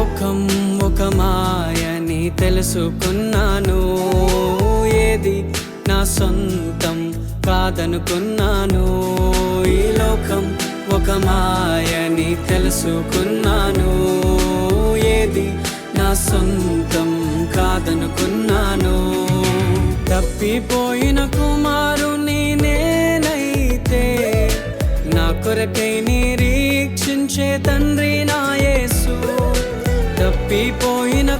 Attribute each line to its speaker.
Speaker 1: లోకం ఒక మాయని తెలుసుకున్నాను, ఏది నా సొంతం కాదనుకున్నాను. ఈ లోకం ఒక మాయని తెలుసుకున్నాను, ఏది నా సొంతం కాదనుకున్నాను. తప్పిపోయిన కుమారుని నేనైతే, నా కొరకై నిరీక్షించే తండ్రి నా యేసు. తప్పిపోయిన